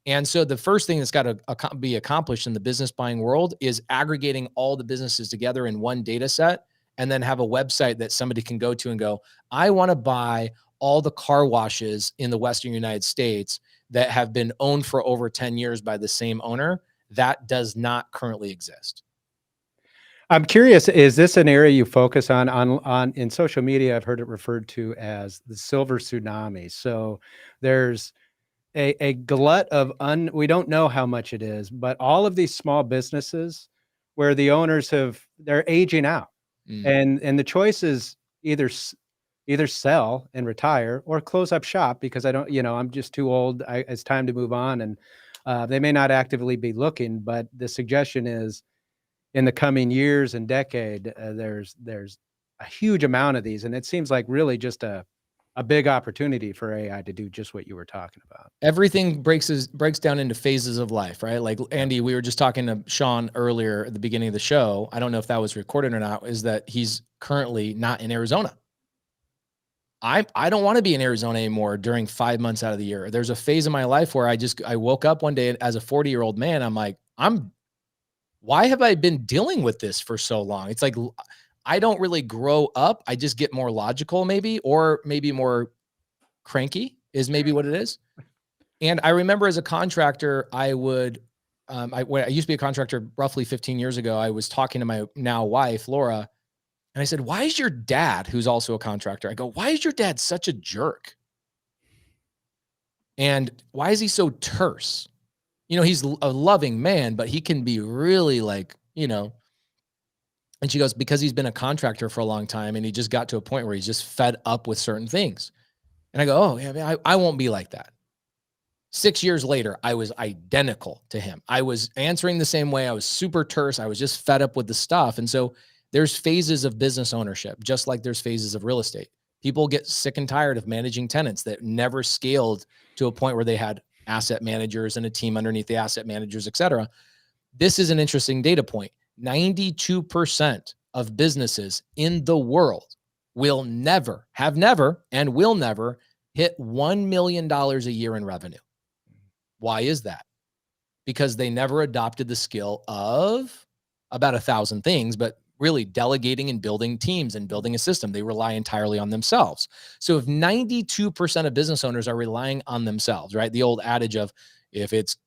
And so the first thing that's got to be accomplished in the business buying world is aggregating all the businesses together in one data set, and then have a website that somebody can go to and go, I want to buy all the car washes in the Western United States that have been owned for over 10 years by the same owner. That does not currently exist. I'm curious, is this an area you focus on in social media? I've heard it referred to as the silver tsunami. So there's a glut of we don't know how much it is, but all of these small businesses where the owners they're aging out. And the choice is either sell and retire or close up shop because I'm just too old. It's time to move on. And they may not actively be looking, but the suggestion is in the coming years and decade, there's a huge amount of these. And it seems like really just a big opportunity for AI to do just what you were talking about. Everything breaks down into phases of life, right? Like Andy, we were just talking to Sean earlier at the beginning of the show. I don't know if that was recorded or not, is that he's currently not in Arizona. I don't want to be in Arizona anymore during 5 months out of the year. There's a phase in my life where I woke up one day as a 40-year-old man. I'm like, why have I been dealing with this for so long? It's like, I don't really grow up. I just get more logical or maybe more cranky is maybe what it is. And I remember as a contractor, when I used to be a contractor roughly 15 years ago, I was talking to my now wife, Laura, and I said, why is your dad, who's also a contractor, I go, why is your dad such a jerk? And why is he so terse? He's a loving man, but he can be really like, and she goes, because he's been a contractor for a long time and he just got to a point where he's just fed up with certain things. And I go, oh, yeah, man, I won't be like that. 6 years later, I was identical to him. I was answering the same way. I was super terse. I was just fed up with the stuff. And so there's phases of business ownership, just like there's phases of real estate. People get sick and tired of managing tenants that never scaled to a point where they had asset managers and a team underneath the asset managers, et cetera. This is an interesting data point. 92% of businesses in the world will never hit $1 million a year in revenue. Why is that? Because they never adopted the skill of about 1,000 things, but really delegating and building teams and building a system. They rely entirely on themselves. So if 92% of business owners are relying on themselves, right? The old adage of if it's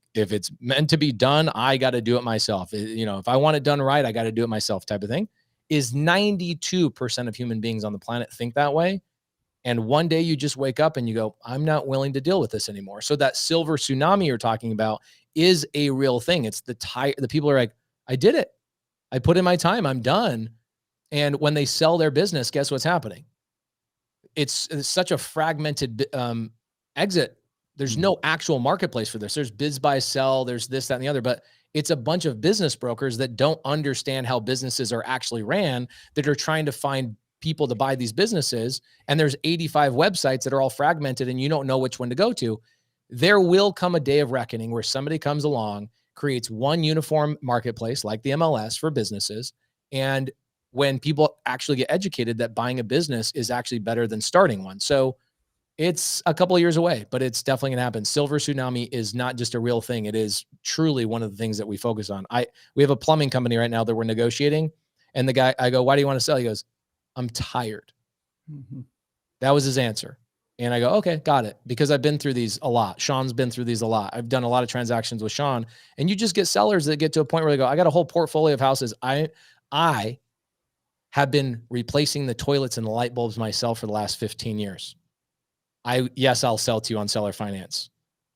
meant to be done, I got to do it myself. If I want it done right, I got to do it myself type of thing. Is 92% of human beings on the planet think that way? And one day you just wake up and you go, I'm not willing to deal with this anymore. So that silver tsunami you're talking about is a real thing. It's the people are like, I did it. I put in my time. I'm done. And when they sell their business, guess what's happening? It's such a fragmented exit. There's no actual marketplace for this. There's biz, buy, sell. There's this, that, and the other. But it's a bunch of business brokers that don't understand how businesses are actually ran, that are trying to find people to buy these businesses. And there's 85 websites that are all fragmented and you don't know which one to go to. There will come a day of reckoning where somebody comes along, creates one uniform marketplace like the MLS for businesses. And when people actually get educated that buying a business is actually better than starting one. So it's a couple of years away, but it's definitely going to happen. Silver tsunami is not just a real thing. It is truly one of the things that we focus on. We have a plumbing company right now that we're negotiating. And the guy, I go, why do you want to sell? He goes, I'm tired. That was his answer. And I go, okay, got it. Because I've been through these a lot. Sean's been through these a lot. I've done a lot of transactions with Sean, and you just get sellers that get to a point where they go, I got a whole portfolio of houses. I have been replacing the toilets and the light bulbs myself for the last 15 years. Yes, I'll sell to you on seller finance,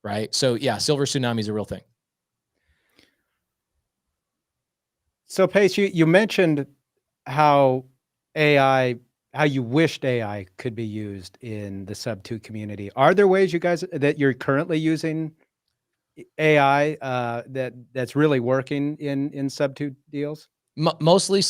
right? So yeah, silver tsunami is a real thing. So Pace, you mentioned how you wished AI could be used in the Subto community. Are there ways you guys that you're currently using AI that's really working in Subto deals? Mostly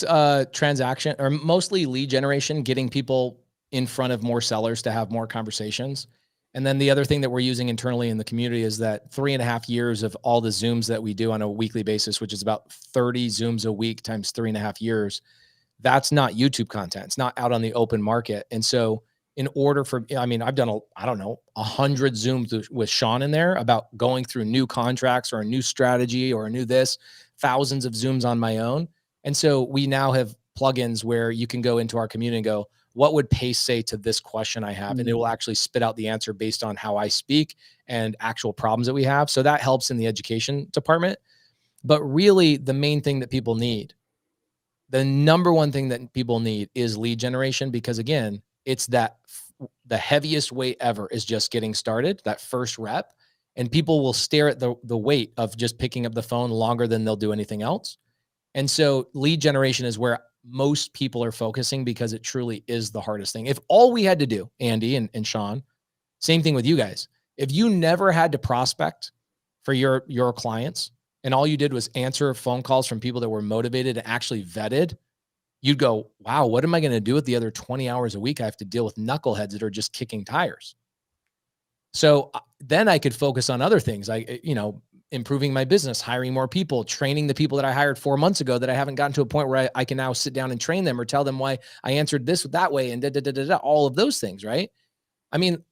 transaction, or mostly lead generation, getting people in front of more sellers to have more conversations. And then the other thing that we're using internally in the community is that 3.5 years of all the Zooms that we do on a weekly basis, which is about 30 Zooms a week times 3.5 years. That's not YouTube content. It's not out on the open market. And so in order for, I've done 100 Zooms with Sean in there about going through new contracts or a new strategy or a new this, thousands of Zooms on my own. And so we now have plugins where you can go into our community and go, what would Pace say to this question I have? And it will actually spit out the answer based on how I speak and actual problems that we have. So that helps in the education department. But really the main thing that people need, the number one thing that people need is lead generation, because again, it's that the heaviest weight ever is just getting started, that first rep, and people will stare at the weight of just picking up the phone longer than they'll do anything else. And so lead generation is where most people are focusing, because it truly is the hardest thing. If all we had to do, Andy and Sean, same thing with you guys, if you never had to prospect for your clients and all you did was answer phone calls from people that were motivated and actually vetted, you'd go, wow, what am I going to do with the other 20 hours a week? I have to deal with knuckleheads that are just kicking tires. So then I could focus on other things. Improving my business, hiring more people, training the people that I hired 4 months ago that I haven't gotten to a point where I can now sit down and train them or tell them why I answered this that way and all of those things, right? Think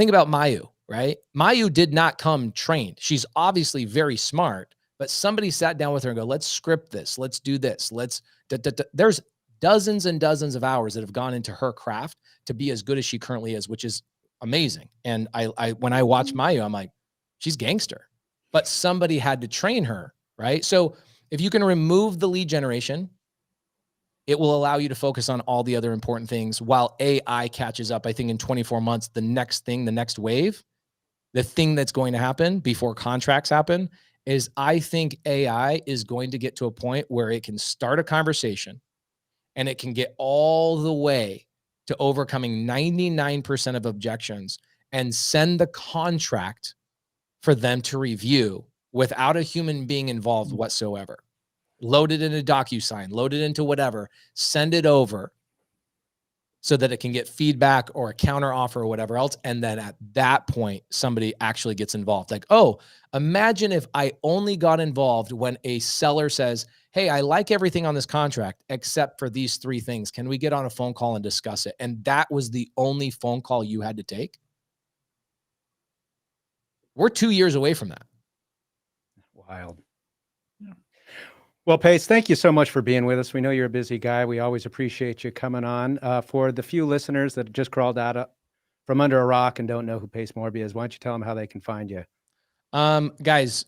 about Mayu, right? Mayu did not come trained. She's obviously very smart, but somebody sat down with her and go, let's script this. Let's do this. There's dozens and dozens of hours that have gone into her craft to be as good as she currently is, which is amazing. And when I watch Mayu, I'm like, she's gangster. But somebody had to train her, right? So if you can remove the lead generation, it will allow you to focus on all the other important things while AI catches up. I think in 24 months, the next wave, the thing that's going to happen before contracts happen is I think AI is going to get to a point where it can start a conversation and it can get all the way to overcoming 99% of objections and send the contract for them to review without a human being involved whatsoever. Load it in a DocuSign, load it into whatever, send it over so that it can get feedback or a counter offer or whatever else. And then at that point, somebody actually gets involved. Like, oh, imagine if I only got involved when a seller says, hey, I like everything on this contract except for these 3 things. Can we get on a phone call and discuss it? And that was the only phone call you had to take. We're 2 years away from that. Wild. Yeah. Well, Pace, thank you so much for being with us. We know you're a busy guy. We always appreciate you coming on. For the few listeners that just crawled out from under a rock and don't know who Pace Morby is, why don't you tell them how they can find you? Guys,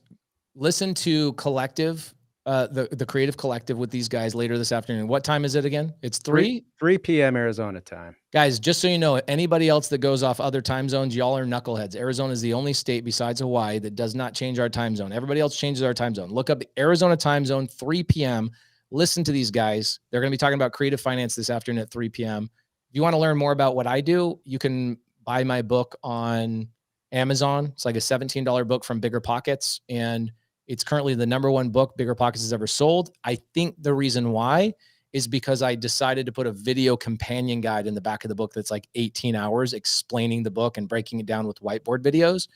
listen to Collective the Creative Collective with these guys later this afternoon. What time is it again? It's 3? 3 p.m. Arizona time. Guys, just so you know, anybody else that goes off other time zones, y'all are knuckleheads. Arizona is the only state besides Hawaii that does not change our time zone. Everybody else changes our time zone. Look up the Arizona time zone, 3 p.m. Listen to these guys. They're going to be talking about creative finance this afternoon at 3 p.m. If you want to learn more about what I do, you can buy my book on Amazon. It's like a $17 book from Bigger Pockets, and it's currently the #1 book Bigger Pockets has ever sold. I think the reason why is because I decided to put a video companion guide in the back of the book that's like 18 hours explaining the book and breaking it down with whiteboard videos.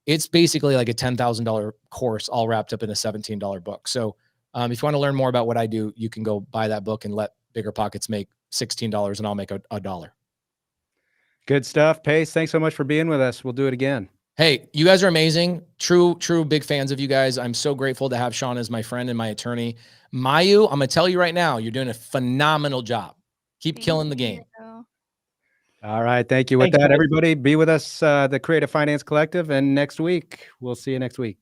It's basically like a $10,000 course all wrapped up in a $17 book. So if you want to learn more about what I do, you can go buy that book and let Bigger Pockets make $16 and I'll make a dollar. Good stuff. Pace, thanks so much for being with us. We'll do it again. Hey, you guys are amazing. True big fans of you guys. I'm so grateful to have Sean as my friend and my attorney. Mayu, I'm going to tell you right now, you're doing a phenomenal job. Keep killing the game. All right. Thank you. With that, everybody, be with us, the Creative Finance Collective, and next week. We'll see you next week.